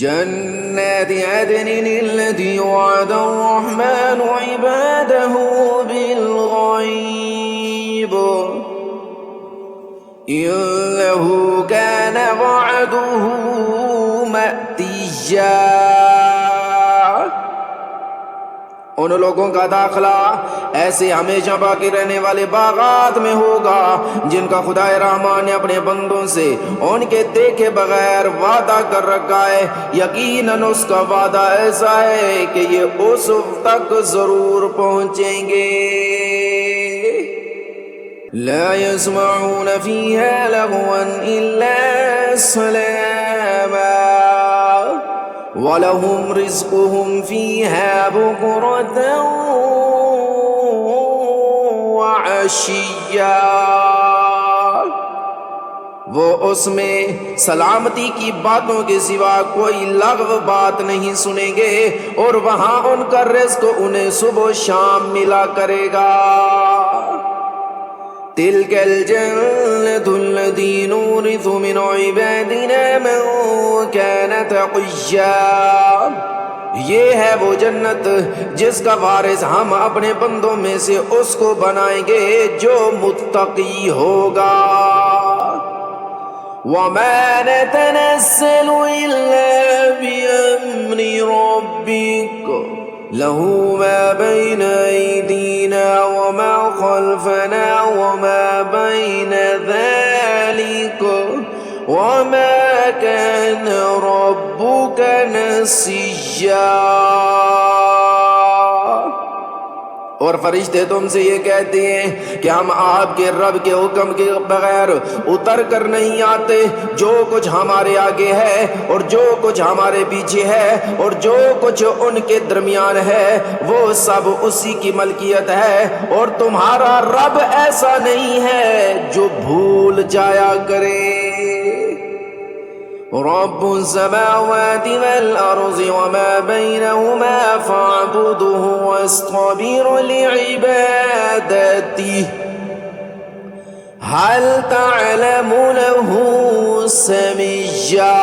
جنات عدن التي وعد الرحمن عباده بالغيب إنه كان وعده مأتيا۔ ان لوگوں کا داخلہ ایسے ہمیشہ باقی رہنے والے باغات میں ہوگا جن کا خدا رحمان نے اپنے بندوں سے ان کے دیکھے بغیر وعدہ کر رکھا ہے۔ یقیناً اس کا وعدہ ایسا ہے کہ یہ اس تک ضرور پہنچیں گے۔ لا يسمعون فيها لغوا إلا سلاما وَلَهُمْ رِزْقُهُمْ فِيهَا بُكْرَةً وَعَشِيًّا۔ وہ اس میں سلامتی کی باتوں کے سوا کوئی لغو بات نہیں سنیں گے، اور وہاں ان کا رزق انہیں صبح و شام ملا کرے گا۔ تِلْكَ الْجَنَّةُ الَّتِي نُورِثُ مِنْ عِبَادِنَا مَنْ كَانَ تَقِيًّا۔ یہ ہے وہ جنت جس کا وارث ہم اپنے بندوں میں سے اس کو بنائیں گے جو متقی ہوگا۔ وَمَا نَتَنَزَّلُ إِلَّا بِأَمْرِ رَبِّكَ لَهُ مَا بَيْنَ أَيْدِينَا وَمَا خَلْفَنَا وَمَا بَيْنَ ذَلِكَ وَمَا كَانَ رَبُّكَ نَسِيًّا۔ اور فرشتے تم سے یہ کہتے ہیں کہ ہم آپ کے رب کے حکم کے بغیر اتر کر نہیں آتے۔ جو کچھ ہمارے آگے ہے اور جو کچھ ہمارے پیچھے ہے اور جو کچھ ان کے درمیان ہے وہ سب اسی کی ملکیت ہے، اور تمہارا رب ایسا نہیں ہے جو بھول جایا کرے۔ رب السماوات والأرض وما بينهما فاعبده واصطبر لعبادته هل تعلم له سميا۔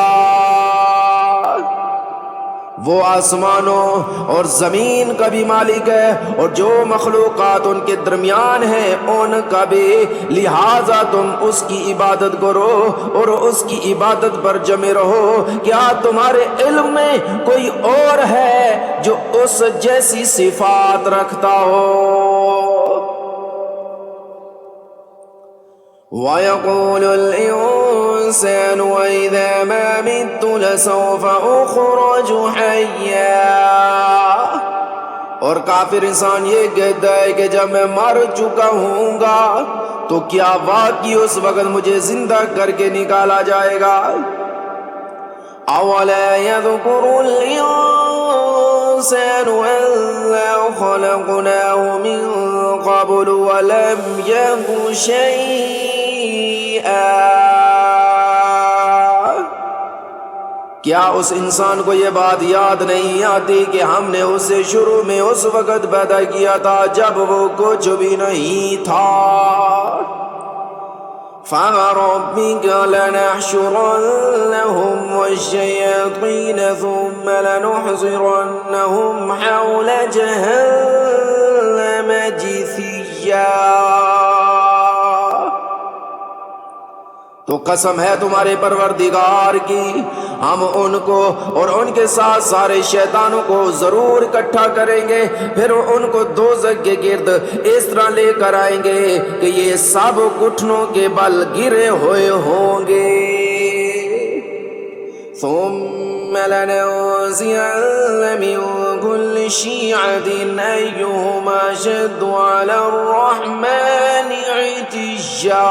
وہ آسمانوں اور زمین کا بھی مالک ہے اور جو مخلوقات ان کے درمیان ہیں ان کا بھی، لہٰذا تم اس کی عبادت کرو اور اس کی عبادت پر جمے رہو۔ کیا تمہارے علم میں کوئی اور ہے جو اس جیسی صفات رکھتا ہو؟ وَيَقُولُ الْإِنسَانُ وَإِذَا مَا مِتُّ لَسَوْفَ أُخْرَجُ حَيًّا۔ اور کافر انسان یہ کہتا ہے کہ جب میں مر چکا ہوں گا تو کیا واقعی اس وقت مجھے زندہ کر کے نکالا جائے گا؟ أَوَلَا يَذْكُرُ الْإِنسَانُ أَنَّا خَلَقْنَاهُ مِنْ قَبْلُ وَلَمْ يَكُ شَيْئًا۔ کیا اس انسان کو یہ بات یاد نہیں آتی کہ ہم نے اسے شروع میں اس وقت پیدا کیا تھا جب وہ کچھ بھی نہیں تھا؟ فَوَرَبِّكَ لَنَحْشُرَنَّهُمْ وَالشَّيَاطِينَ ثُمَّ لَنُحْضِرَنَّهُمْ حَوْلَ جَهَنَّمَ جِثِيًّا۔ تو قسم ہے تمہارے پروردگار کی، ہم ان کو اور ان کے ساتھ سارے شیطانوں کو ضرور اکٹھا کریں گے، پھر ان کو دوزخ کے گرد اس طرح لے کر آئیں گے کہ یہ سب گھٹنوں کے بل گرے ہوئے ہوں گے۔ ثم لننزعن من كل شيعة أيهم أشد على الرحمن عتيا۔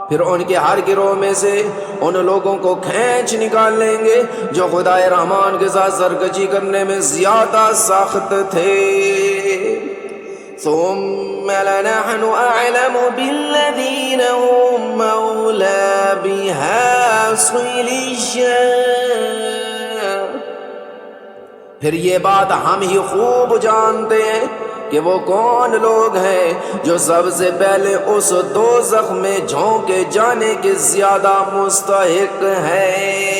پھر ان کے ہر گروہ میں سے ان لوگوں کو کھینچ نکال لیں گے جو خدا رحمان کے ساتھ سرکشی کرنے میں زیادہ سخت تھے۔ ثم لنحن أعلم بالذين هم أولى بها صليا۔ پھر یہ بات ہم ہی خوب جانتے ہیں کہ وہ کون لوگ ہیں جو سب سے پہلے اس دوزخ میں جھونکے جانے کے زیادہ مستحق ہیں۔